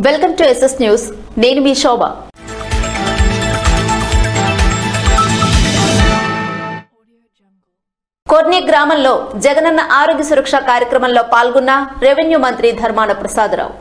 Welcome to SS news. నేను మీ శోభ. కొర్ని గ్రామంలో జగనన్న ఆరోగ్య సురక్ష కార్యక్రమంలో పాల్గొన్న రెవెన్యూ మంత్రి ధర్మాన ప్రసాదరావు.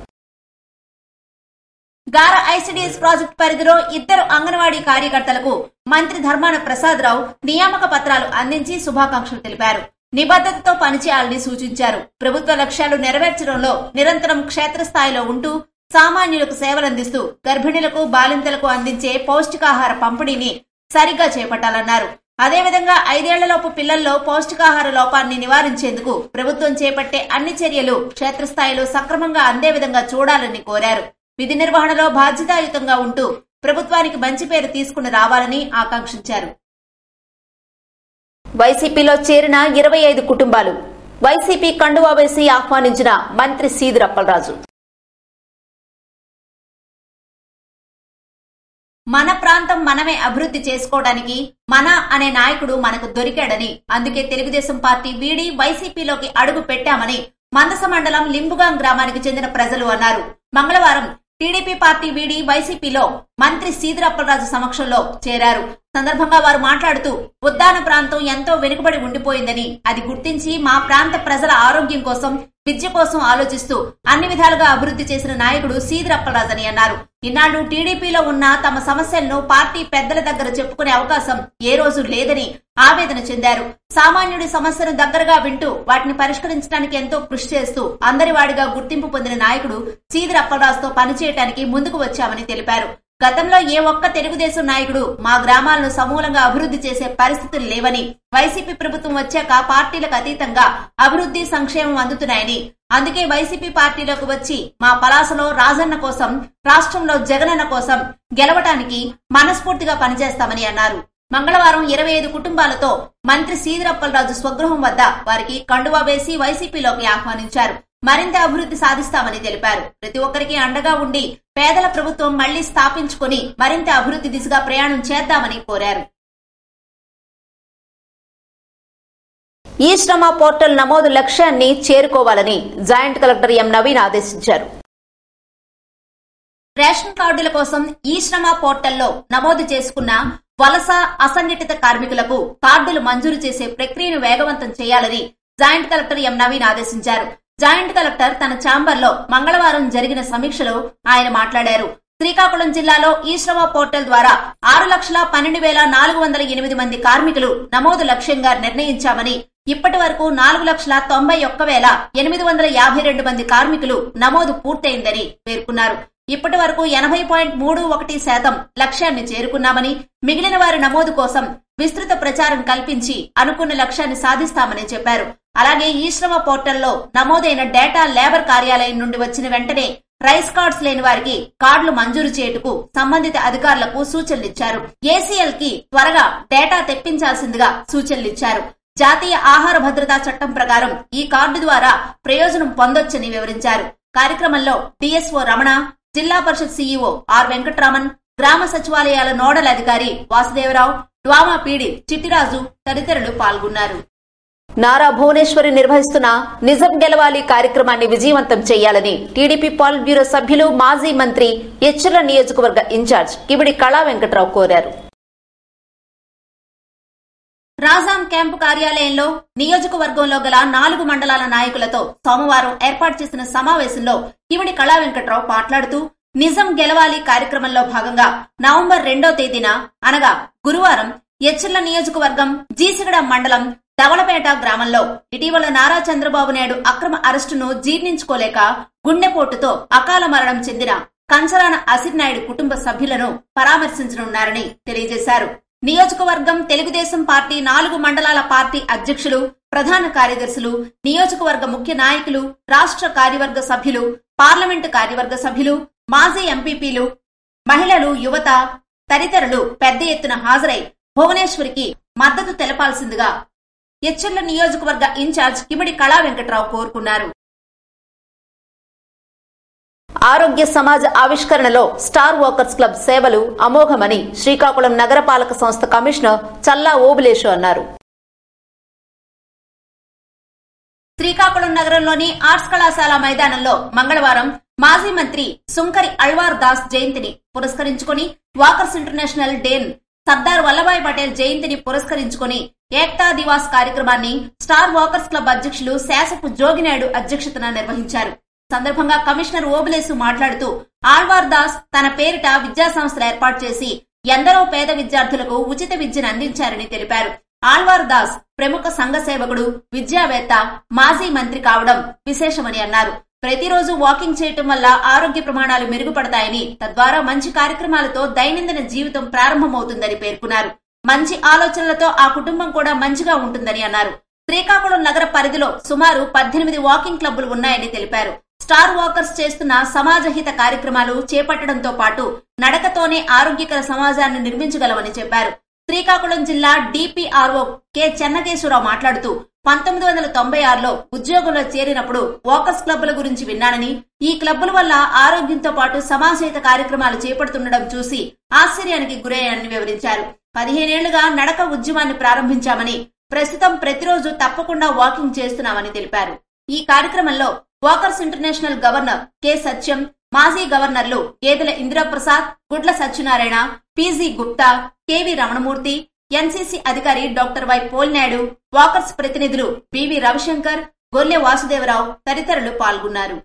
గార ఐసిడిఎస్ ప్రాజెక్టు పరిధిలో 2 అంగన్వాడీ కార్యకర్తలకు మంత్రి ధర్మాన ప్రసాదరావు నియామక పత్రాలు అందించి శుభాకాంక్షలు తెలిపారు. నిబద్ధతతో పనిచేయాలని సూచించారు. ప్రభుత్వ లక్ష్యాలు నెరవేర్చడంలో నిరంతరం క్షేత్రస్థాయిలో ఉంటూ సామాన్యులకు సేవలందిస్తూ గర్భిణులకు బాలింతలకు అందించే పౌష్టికాహార పంపిణీని సరిగ్గా చేపట్టాలన్నారు. అదేవిధంగా 5 ఏళ్లలోపు పిల్లల్లో పౌష్టికాహార లోపాన్ని నివారించేందుకు ప్రభుత్వం చేపట్టే అన్ని చర్యలు క్షేత్రస్థాయిలో సక్రమంగా అందే విధంగా చూడాలని కోరారు. విధి నిర్వహణలో బాధ్యతాయుతంగా ఉంటూ ప్రభుత్వానికి మంచి పేరు తీసుకుని రావాలని ఆకాంక్షించారు. వైసీపీలో చేరిన 25 కుటుంబాలు. వైసీపీ కండువా వేసి ఆహ్వానించిన మంత్రి సీదిరి అప్పలరాజు. మన ప్రాంతం మనమే అభివృద్ధి చేసుకోవడానికి మన అనే నాయకుడు మనకు దొరికాడని, అందుకే తెలుగుదేశం పార్టీ వీడి వైసీపీలోకి అడుగు పెట్టామని మందస మండలం లింబుగాం గ్రామానికి చెందిన ప్రజలు అన్నారు. మంగళవారం టీడీపీ పార్టీ వీడి వైసీపీలో మంత్రి సీదిరి అప్పలరాజు సమక్షంలో చేరారు. సందర్భంగా వారు మాట్లాడుతూ ఉద్దాన ప్రాంతం ఎంతో వెనుకబడి ఉండిపోయిందని, అది గుర్తించి మా ప్రాంత ప్రజల ఆరోగ్యం కోసం, విద్య కోసం ఆలోచిస్తూ అన్ని విధాలుగా అభివృద్ధి చేసిన నాయకుడు సీదిరి అప్పలరాజు అని అన్నారు. ఇన్నాళ్లు టీడీపీలో ఉన్న తమ సమస్యలను పార్టీ పెద్దల దగ్గర చెప్పుకునే అవకాశం ఏ రోజు లేదని ఆవేదన చెందారు. సామాన్యుడి సమస్యను దగ్గరగా వింటూ వాటిని పరిష్కరించడానికి ఎంతో కృషి చేస్తూ అందరివాడిగా గుర్తింపు పొందిన నాయకుడు సీదిరి అప్పలరాజుతో పనిచేయడానికి ముందుకు వచ్చామని తెలిపారు. గతంలో ఏ ఒక్క తెలుగుదేశం నాయకుడు మా గ్రామాలను సమూలంగా అభివృద్ధి చేసే పరిస్థితులు లేవని, వైసీపీ ప్రభుత్వం వచ్చాక పార్టీలకు అతీతంగా అభివృద్ధి సంక్షేమం అందుతున్నాయని, అందుకే వైసీపీ పార్టీలోకి వచ్చి మా పలాసలో రాజన్న కోసం, రాష్ట్రంలో జగనన్న కోసం గెలవటానికి మనస్ఫూర్తిగా పనిచేస్తామని అన్నారు. మంగళవారం 25 కుటుంబాలతో మంత్రి సీదిరి అప్పలరాజు స్వగృహం వద్ద వారికి కండువా వేసి వైసీపీలోకి ఆహ్వానించారు. మరింత అభివృద్ధి సాధిస్తామని తెలిపారు. ప్రతి ఒక్కరికి అండగా ఉండి పేదల ప్రభుత్వం మళ్లీ స్థాపించుకుని మరింత అభివృద్ధి దిశగా ప్రయాణం చేద్దామని కోరారు. ఈ శ్రమ పోర్టల్ నమోదు లక్ష్యాన్ని చేరుకోవాలని జాయింట్ కలెక్టర్ ఎం నవీన్ ఆదేశించారు. రేషన్ కార్డుల కోసం ఈ శ్రమ పోర్టల్లో నమోదు చేసుకున్న వలస అసంఘటిత కార్మికులకు కార్డులు మంజూరు చేసే ప్రక్రియను వేగవంతం చేయాలని జాయింట్ కలెక్టర్ ఎం నవీన్ ఆదేశించారు. జాయింట్ కలెక్టర్ తన ఛాంబర్లో మంగళవారం జరిగిన సమీక్షలో ఆయన మాట్లాడారు. శ్రీకాకుళం జిల్లాలో ఈ శ్రమ పోర్టల్ ద్వారా 6,12,408 మంది కార్మికులు నమోదు లక్ష్యంగా నిర్ణయించామని, ఇప్పటి వరకు 4,91,852 మంది కార్మికులు నమోదు పూర్తయిందని పేర్కొన్నారు. ఇప్పటి వరకు 80.31% లక్ష్యాన్ని చేరుకున్నామని, మిగిలిన వారి నమోదు కోసం విస్తృత ప్రచారం కల్పించి అనుకున్న లక్ష్యాన్ని సాధిస్తామని చెప్పారు. అలాగే ఈ శ్రమ పోర్టల్లో నమోదైన డేటా లేబర్ కార్యాలయం నుండి వచ్చిన వెంటనే రైస్ కార్డ్స్ లేని వారికి కార్డులు మంజూరు చేయుటకు సంబంధిత అధికారులకు సూచనలిచ్చారు. ఏసీఎల్ కి త్వరగా డేటా తెప్పించాల్సిందిగా సూచనలిచ్చారు. జాతీయ ఆహార భద్రతా చట్టం ప్రకారం ఈ కార్డు ద్వారా ప్రయోజనం పొందొచ్చని వివరించారు. కార్యక్రమంలో డిఎస్ఓ రమణ, జిల్లా పరిషత్ సీఈఓ ఆర్ వెంకట్రామన్, గ్రామ సచివాలయాల నోడల్ అధికారి వాసుదేవరావు, డ్వామా పీడి చిట్టిరాజు తదితరులు పాల్గొన్నారు. నారా భువనేశ్వరి నిర్వహిస్తున్న నిజం గెలవాలి కార్యక్రమాన్ని విజయవంతం చేయాలని టీడీపీ పాలిట్ బ్యూరో సభ్యులు, మాజీ మంత్రి, ఎచ్చెర్ల నియోజకవర్గ ఇన్ఛార్జ్ కివిడి కళా వెంకట్రావు కోరారు. రాజాం క్యాంపు కార్యాలయంలో నియోజకవర్గంలో గల 4 మండలాల నాయకులతో సోమవారం ఏర్పాటు చేసిన సమావేశంలో కివిడి కళా వెంకట్రావు మాట్లాడుతూ నిజం గెలవాలి కార్యక్రమంలో భాగంగా నవంబర్ 2వ తేదీన అనగా గురువారం ఎచ్చెర్ల నియోజకవర్గం జీసిగడ మండలం దవలపేట గ్రామంలో ఇటీవల నారా చంద్రబాబు నాయుడు అక్రమ అరెస్టును జీర్ణించుకోలేక గుండెపోటుతో అకాల మరణం చెందిన కంచరాన అసిర్నాయుడు కుటుంబ సభ్యులను పరామర్శించనున్నారని తెలియజేశారు. నియోజకవర్గం తెలుగుదేశం పార్టీ 4 మండలాల పార్టీ అధ్యక్షులు, ప్రధాన కార్యదర్శులు, నియోజకవర్గ ముఖ్య నాయకులు, రాష్ట్ర కార్యవర్గ సభ్యులు, పార్లమెంటు కార్యవర్గ సభ్యులు, మాజీ ఎంపీపీలు, మహిళలు, యువత తదితరులు పెద్ద ఎత్తున హాజరై భువనేశ్వరికి మద్దతు తెలపాల్సిందిగా ఎచ్చెర్ల నియోజకవర్గ ఇన్ఛార్జ్ కిమిడి కళా వెంకట్రావు కోరుకున్నారు. ఆరోగ్య సమాజ ఆవిష్కరణలో స్టార్ వర్కర్స్ క్లబ్ సేవలు అమోఘమని శ్రీకాకుళం నగరపాలక సంస్థ కమిషనర్ చల్లా ఓబులేషు అన్నారు. శ్రీకాకుళం నగరంలోని ఆర్ట్స్ కళాశాల మైదానంలో మంగళవారం మాజీ మంత్రి సుంకరి అల్వార్ దాస్ జయంతిని పురస్కరించుకుని వాకర్స్ ఇంటర్నేషనల్ డేన్ సర్దార్ వల్లభాయ్ పటేల్ జయంతిని పురస్కరించుకుని ఏక్తా దివాస్ కార్యక్రమాన్ని స్టార్ వాకర్స్ క్లబ్ అధ్యక్షులు శాసపు జోగినాయుడు అధ్యక్షతన నిర్వహించారు. సందర్భంగా కమిషనర్ ఓబులేసు మాట్లాడుతూ ఆళ్వార్ దాస్ తన పేరిట విద్యా సంస్థలు ఏర్పాటు చేసి ఎందరో పేద విద్యార్థులకు ఉచిత విద్యను అందించారని తెలిపారు. ఆళ్వార్ దాస్ ప్రముఖ సంఘ సేవకుడు, విద్యావేత్త, మాజీ మంత్రి కావడం విశేషమని అన్నారు. ప్రతిరోజు వాకింగ్ చేయటం వల్ల ఆరోగ్య ప్రమాణాలు మెరుగుపడతాయని, తద్వారా మంచి కార్యక్రమాలతో దైనందిన జీవితం ప్రారంభమవుతుందని పేర్కొన్నారు. మంచి ఆలోచనలతో ఆ కుటుంబం కూడా మంచిగా ఉంటుందని అన్నారు. శ్రీకాకుళం నగర పరిధిలో సుమారు 18 వాకింగ్ క్లబ్బులు ఉన్నాయని తెలిపారు. స్టార్ వాకర్స్ చేస్తున్న సమాజహిత కార్యక్రమాలు చేపట్టడంతో పాటు నడకతోనే ఆరోగ్యకర సమాజాన్ని నిర్మించగలమని చెప్పారు. శ్రీకాకుళం జిల్లా డిపిఆర్ఓ కె చెన్నకేశ్వరరావు మాట్లాడుతూ 1996లో ఉద్యోగంలో చేరినప్పుడు వాకర్స్ క్లబ్బుల గురించి విన్నానని, ఈ క్లబ్బుల వల్ల ఆరోగ్యంతో పాటు సమాజహిత కార్యక్రమాలు చేపడుతుండడం చూసి ఆశ్చర్యానికి గురయ్యానని వివరించారు. 15 ఏళ్లుగా నడక ఉద్యమాన్ని ప్రారంభించామని, ప్రస్తుతం ప్రతిరోజు తప్పకుండా వాకింగ్ చేస్తున్నామని తెలిపారు. ఈ కార్యక్రమంలో walkers international governor K Satyam, మాజీ గవర్నర్లు Gedela Indiraprasad, Gudla Satyanarayana, PG Gupta, KV Ramanamurthy, NCC అధికారి డాక్టర్ వై పోల్నాయుడు, వాకర్స్ ప్రతినిధులు బివి రవిశంకర్, గొల్లె వాసుదేవరావు తదితరులు పాల్గొన్నారు.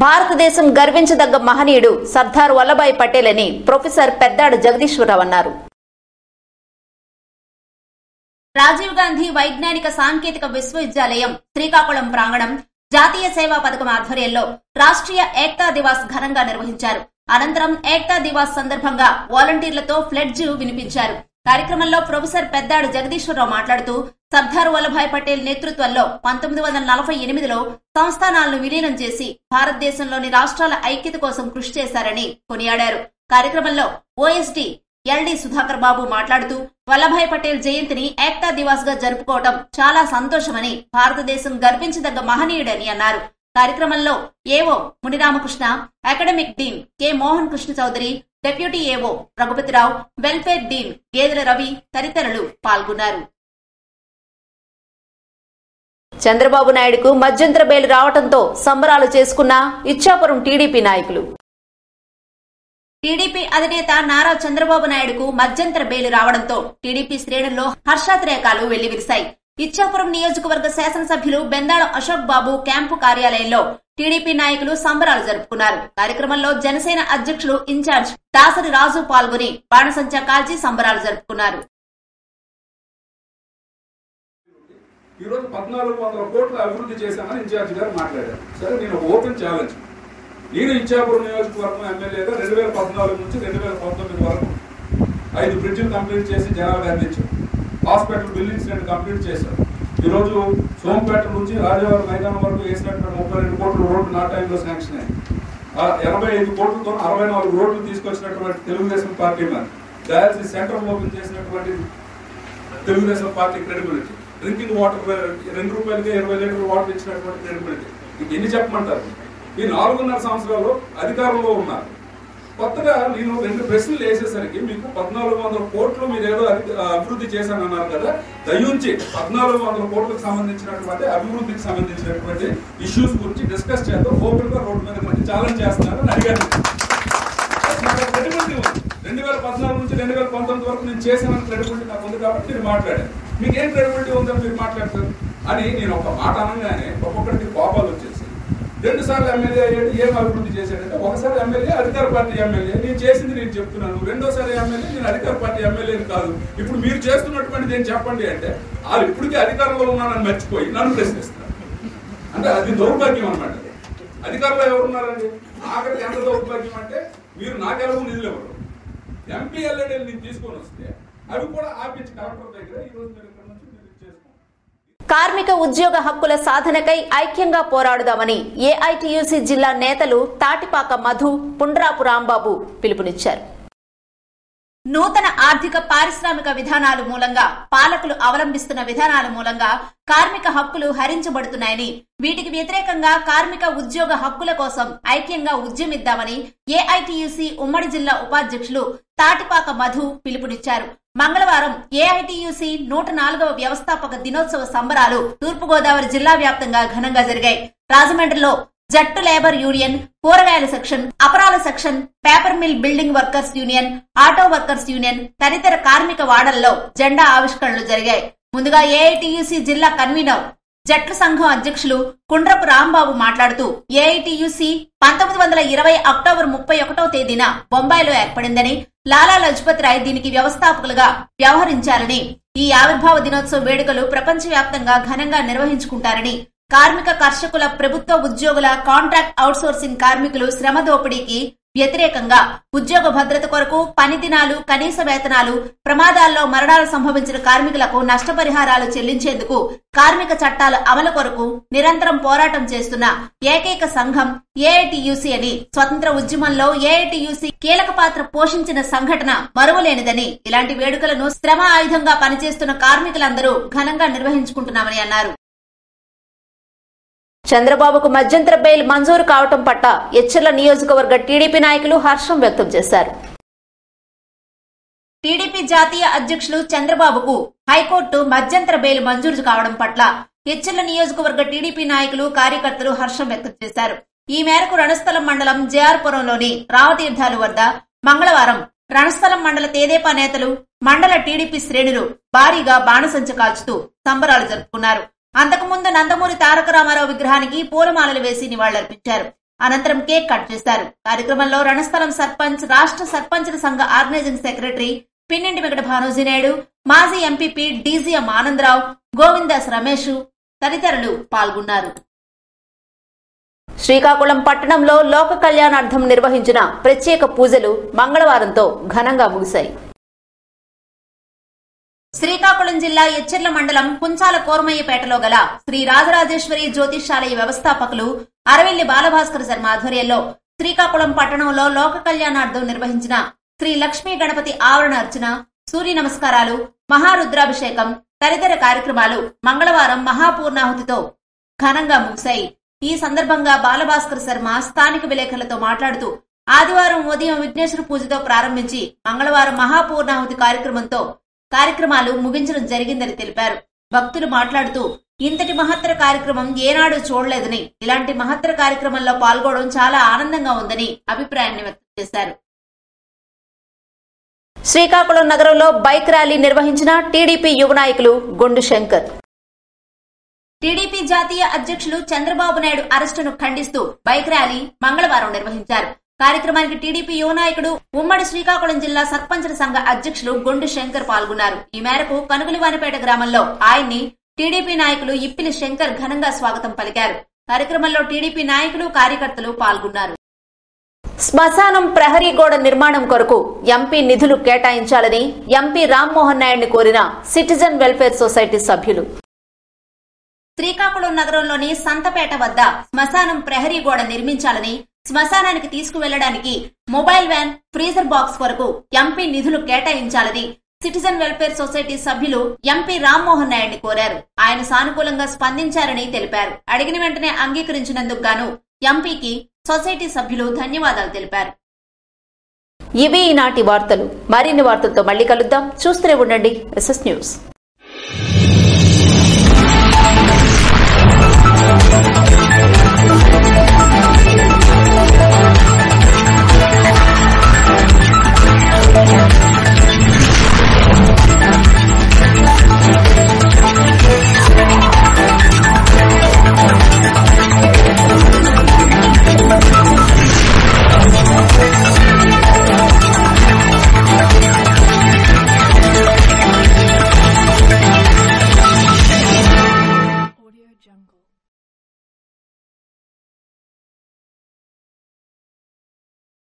భారతదేశం గర్వించదగ్గ మహనీయుడు సర్దార్ వల్లభాయ్ పటేల్ అని ప్రొఫెసర్ పెద్దాడు జగదీశ్వరరావు అన్నారు. రాజీవ్ గాంధీ వైజ్ఞానిక సాంకేతిక విశ్వవిద్యాలయం శ్రీకాకుళం ప్రాంగణం జాతీయ సేవా పథకం ఆధ్వర్యంలో రాష్ట్రీయ ఏక్తా దివాస్ ఘనంగా నిర్వహించారు. అనంతరం ఏక్తా దివాస్ సందర్భంగా వాలంటీర్లతో ఫ్లెడ్జ్ వినిపించారు. కార్యక్రమంలో ప్రొఫెసర్ పెద్దాడు జగదీశ్వరరావు మాట్లాడుతూ సర్దార్ వల్లభాయ్ పటేల్ నేతృత్వంలో 1948లో సంస్థానాలను విలీనం చేసి భారతదేశంలోని రాష్ట్రాల ఐక్యత కోసం కృషి చేశారని కొనియాడారు. కార్యక్రమంలో ఓఎస్డీ ఎల్డి సుధాకర్ బాబు మాట్లాడుతూ వల్లభాయ్ పటేల్ జయంతిని ఏక్తా దివాస్ గా జరుపుకోవడం చాలా సంతోషమని, భారతదేశం గర్వించదగ్గ మహనీయుడని అన్నారు. కార్యక్రమంలో AO Muniramakrishna, academic dean K Mohan Krishna Chowdary, deputy AO Raghupathirao, welfare Deen గేదెల రవి తదితరులు పాల్గొన్నారు. చంద్రబాబు నాయుడుకు మధ్యంతర బెయిల్ రావడంతో సంబరాలు చేసుకున్న ఇచ్చాపురం టీడీపీ నాయకులు. టీడీపీ అధినేత నారా చంద్రబాబు నాయుడుకు మధ్యంతర బెయిల్ రావడంతో టీడీపీ శ్రేణుల్లో హర్షాతిరేకాలు వెల్లివిరిశాయి. ఇచ్చాపురం నియోజకవర్గ శాసనసభ్యులు బెందాళం అశోక్ బాబు క్యాంపు కార్యాలయంలో టీడీపీ నాయకులు సంబరాలు జరుపుకున్నారు. కార్యక్రమంలో జనసేన అధ్యక్షులు ఇన్ఛార్జ్ దాసరి రాజు పాల్గొని బాణసంచా కాల్చి సంబరాలు జరుపుకున్నారు. ఈ రోజు 1400 కోట్ల అభివృద్ధి చేశామని ఇన్ఛార్జ్ గారు మాట్లాడారు. సరే, నేను ఓపెన్ ఛాలెంజ్, నేను ఇచ్చాపురం నియోజకవర్గం ఎమ్మెల్యేగా 2014 నుంచి 2019 వరకు 5 బ్రిడ్జిలు కంప్లీట్ చేసి జనాలకు అందించాం. హాస్పిటల్ బిల్డింగ్స్ 2 కంప్లీట్ చేశాం. ఈరోజు సోంపేట నుంచి రాజావారి మైదానం వరకు వేసినటువంటి 32 కోట్ల రోడ్లు నా టైంలో శాంక్షన్ అయ్యాయి. 85 కోట్లతో 64 రోడ్లు తీసుకొచ్చినటువంటి తెలుగుదేశం పార్టీ మరి డయాలసిస్ సెంటర్ ఓపెన్ చేసినటువంటి Telugu Desam party credibility, drinking water 2 రూపాయలకే 20 లీటర్ల వాటర్ ఇచ్చినటువంటి క్రెడిబిలిటీ, మీకు ఎన్ని చెప్పమంటారు? ఈ 4.5 సంవత్సరాల్లో అధికారంలో ఉన్నారు. కొత్తగా నేను 2 ప్రశ్నలు వేసేసరికి మీకు 1400 కోట్లు మీరేదో అభివృద్ధి చేశానన్నారు కదా, దయ్యుంచి 1400 కోట్లకు సంబంధించినటువంటి అభివృద్ధికి సంబంధించినటువంటి ఇష్యూస్ గురించి డిస్కస్ చేద్దాం, ఓపెన్ గా రోడ్డు మీద మంచి ఛాలెంజ్ చేస్తున్నారని అడిగాను. క్రెడిబిలిటీ ఉంది. 2014 నుంచి 2019 వరకు నేను చేశానని క్రెడిబిలిటీ నాకు ఉంది కాబట్టి మీరు మాట్లాడారు. మీకేం క్రెడిబిలిటీ ఉందని మీరు మాట్లాడతారు అని నేను ఒక మాట అనగానే ఒక్కొక్కరికి కోపాలు వచ్చేసి 2 సార్లు ఎమ్మెల్యే అయ్యాడు, ఏం అభివృద్ధి చేశాడంటే, ఒకసారి ఎమ్మెల్యే అధికార పార్టీ ఎమ్మెల్యే, నేను చేసింది నేను చెప్తున్నాను. 2వ ఎమ్మెల్యే నేను అధికార పార్టీ ఎమ్మెల్యేని కాదు. ఇప్పుడు మీరు చేస్తున్నటువంటిది ఏం చెప్పండి అంటే, వాళ్ళు ఇప్పటికీ అధికారంలో ఉన్నానని మర్చిపోయి నన్ను ప్రశ్నిస్తారు. అంటే అది దౌర్భాగ్యం అనమాట. అధికారంలో ఎవరున్నారండి? ఆఖరికి ఎంత దౌర్భాగ్యం అంటే, మీరు నాకెలాగో నిధులు ఇవ్వరు, ఎంపీ ఎల్ఏడీలు నేను తీసుకొని వస్తే అవి కూడా ఆపించి కలెక్టర్ దగ్గర ఈరోజు మీరు ఇక్కడ నుంచి మీరు చేసుకోండి. కార్మిక ఉద్యోగ హక్కుల సాధనకై ఐక్యంగా పోరాడుదామని ఏఐటీయూసీ జిల్లా నేతలు తాటిపాక మధు, పుండ్రాపు రాంబాబు పిలుపునిచ్చారు. నూతన ఆర్థిక పారిశ్రామిక విధానాల మూలంగా, పాలకులు అవలంబిస్తున్న విధానాల మూలంగా కార్మిక హక్కులు హరించబడుతున్నాయని, వీటికి వ్యతిరేకంగా కార్మిక ఉద్యోగ హక్కుల కోసం ఐక్యంగా ఉద్యమిద్దామని ఏఐటీయూసీ ఉమ్మడి జిల్లా ఉపాధ్యక్షులు తాటిపాక మధు పిలుపునిచ్చారు. మంగళవారం ఏఐటియుసి 104వ వ్యవస్థాపక దినోత్సవ సంబరాలు తూర్పుగోదావరి జిల్లా వ్యాప్తంగా ఘనంగా జరిగాయి. రాజమండ్రిలో జట్టు లేబర్ యూనియన్, కూరగాయల సెక్షన్, అపరాల section, paper mill building workers union, auto workers union తదితర కార్మిక వాడల్లో జెండా ఆవిష్కరణలు జరిగాయి. ముందుగా ఏఐటియుసి జిల్లా కన్వీనర్, జట్ల సంఘం అధ్యక్షులు కుండ్రపు రాంబాబు మాట్లాడుతూ ఏఐటియుసి 1920 అక్టోబర్ 31వ తేదీన బొంబాయిలో ఏర్పడిందని, లాలా లజపత్ రాయ్ దీనికి వ్యవస్థాపకులుగా వ్యవహరించారని, ఈ ఆవిర్భావ దినోత్సవ వేడుకలు ప్రపంచవ్యాప్తంగా ఘనంగా నిర్వహించుకుంటారని, కార్మిక, కర్షకుల, ప్రభుత్వ ఉద్యోగుల, కాంట్రాక్ట్ అవుట్సోర్సింగ్ కార్మికులు శ్రమ దోపిడీకి వ్యతిరేకంగా ఉద్యోగ భద్రత కొరకు పని దినాలు, కనీస వేతనాలు, ప్రమాదాల్లో మరణాలు సంభవించిన కార్మికులకు నష్టపరిహారాలు చెల్లించేందుకు కార్మిక చట్టాల అమలు కొరకు నిరంతరం పోరాటం చేస్తున్న ఏకైక సంఘం ఏఐటియుసి అని, స్వతంత్ర ఉద్యమంలో ఏఐటియుసి కీలక పాత్ర పోషించిన సంఘటన మరువలేనిదని, ఇలాంటి వేడుకలను శ్రమ ఆయుధంగా పనిచేస్తున్న కార్మికులందరూ ఘనంగా నిర్వహించుకుంటున్నామని అన్నారు. చంద్రబాబుకు మధ్యంతర బెయిల్ మంజూరు కావటం పట్ల ఎచ్చెర్ల నియోజకవర్గ టీడీపీ నాయకులు హర్షం వ్యక్తం చేశారు. టీడీపీ జాతీయ అధ్యక్షులు చంద్రబాబుకు హైకోర్టు మధ్యంతర బెయిల్ మంజూరు కావడం పట్ల ఎచ్చెర్ల నియోజకవర్గ టీడీపీ నాయకులు, కార్యకర్తలు హర్షం వ్యక్తం చేశారు. ఈ మేరకు రణస్థలం మండలం జేఆర్పురంలోని రావతీర్థాలు వద్ద మంగళవారం రణస్థలం మండల తెదేపా నేతలు, మండల టీడీపీ శ్రేణులు భారీగా బాణసంచ కాల్చుతూ సంబరాలు జరుపుకున్నారు. అంతకుముందు నందమూరి తారక రామారావు విగ్రహానికి పూలమాలలు వేసి నివాళులర్పించారు. అనంతరం కేక్ కట్ చేశారు. కార్యక్రమంలో రణస్థలం సర్పంచ్, రాష్ట్ర సర్పంచుల సంఘ ఆర్గనైజింగ్ సెక్రటరీ పిన్నింటి వెంకట భానోజీనాయుడు, మాజీ ఎంపీపీ డీజీఎం ఆనందరావు, గోవిందాస్ రమేష్ తదితరులు పాల్గొన్నారు. శ్రీకాకుళం పట్టణంలో లోక కళ్యాణార్థం నిర్వహించిన ప్రత్యేక పూజలు మంగళవారంతో ఘనంగా ముగిశాయి. శ్రీకాకుళం జిల్లా ఎచ్చెర్ల మండలం కుంచాల కోరమయ్యపేటలో గల శ్రీ రాజరాజేశ్వరి జ్యోతిషాలయ వ్యవస్థాపకులు అరవిల్లి బాలభాస్కర్ శర్మ ఆధ్వర్యంలో శ్రీకాకుళం పట్టణంలో లోక కళ్యాణార్థం నిర్వహించిన శ్రీ లక్ష్మీ గణపతి ఆవరణ అర్చన, సూర్య నమస్కారాలు, మహారుద్రాభిషేకం తదితర కార్యక్రమాలు మంగళవారం మహాపూర్ణాహుతితో ఘనంగా ముగిశాయి. ఈ సందర్భంగా బాలభాస్కర్ శర్మ స్థానిక విలేకరులతో మాట్లాడుతూ ఆదివారం ఉదయం విఘ్నేశ్వర పూజతో ప్రారంభించి మంగళవారం మహాపూర్ణాహుతి కార్యక్రమాలు ముగించడం జరిగిందని తెలిపారు. భక్తులు మాట్లాడుతూ ఇంతటి మహత్తర కార్యక్రమం ఏనాడు చూడలేదని, ఇలాంటి మహత్తర కార్యక్రమంలో పాల్గొనడం చాలా ఆనందంగా ఉందని అభిప్రాయాన్ని వ్యక్తం చేశారు. శ్రీకాకుళం నగరంలో బైక్ ర్యాలీ నిర్వహించిన టీడీపీ యువ నాయకులు గొండు శంకర్. టీడీపీ జాతీయ అధ్యక్షులు చంద్రబాబు నాయుడు అరెస్టును ఖండిస్తూ బైక్ ర్యాలీ మంగళవారం నిర్వహించారు. కార్యక్రమానికి టీడీపీ యువ నాయకుడు, ఉమ్మడి శ్రీకాకుళం జిల్లా సర్పంచుల సంఘ అధ్యక్షులు గొండు శంకర్ పాల్గొన్నారు. ఈ మేరకు కనుగులివానిపేట గ్రామంలో ఆయన్ని టీడీపీ నాయకులు ఇప్పిలి శంకర్ ఘనంగా స్వాగతం పలికారు. కార్యక్రమంలో టీడీపీ నాయకులు, కార్యకర్తలు పాల్గొన్నారు. శ్మశానం ప్రహరీ గోడ నిర్మాణం కొరకు ఎంపీ నిధులు కేటాయించాలని ఎంపీ రామ్మోహన్ నాయుడిని కోరిన సిటిజన్ వెల్ఫేర్ సొసైటీ సభ్యులు. శ్రీకాకుళం నగరంలోని సంతపేట వద్ద శ్మశానం ప్రహరీ గోడ నిర్మించాలని, శ్మశానానికి తీసుకువెళ్లడానికి మొబైల్ వ్యాన్, ఫ్రీజర్ బాక్స్ వరకు ఎంపీ నిధులు కేటాయించాలని సిటిజన్ వెల్ఫేర్ సొసైటీ సభ్యులు ఎంపీ రామ్మోహన్ నాయుడిని కోరారు. ఆయన సానుకూలంగా స్పందించారని తెలిపారు. అడిగిన వెంటనే అంగీకరించినందుకు గాను ఎంపీకి సొసైటీ సభ్యులు ధన్యవాదాలు తెలిపారు. ఇవి ఈనాటి వార్తలు. మరిన్ని వార్తలతో మళ్లీ కలుద్దాం. చూస్తూనే ఉండండి ఎస్ఎస్ న్యూస్.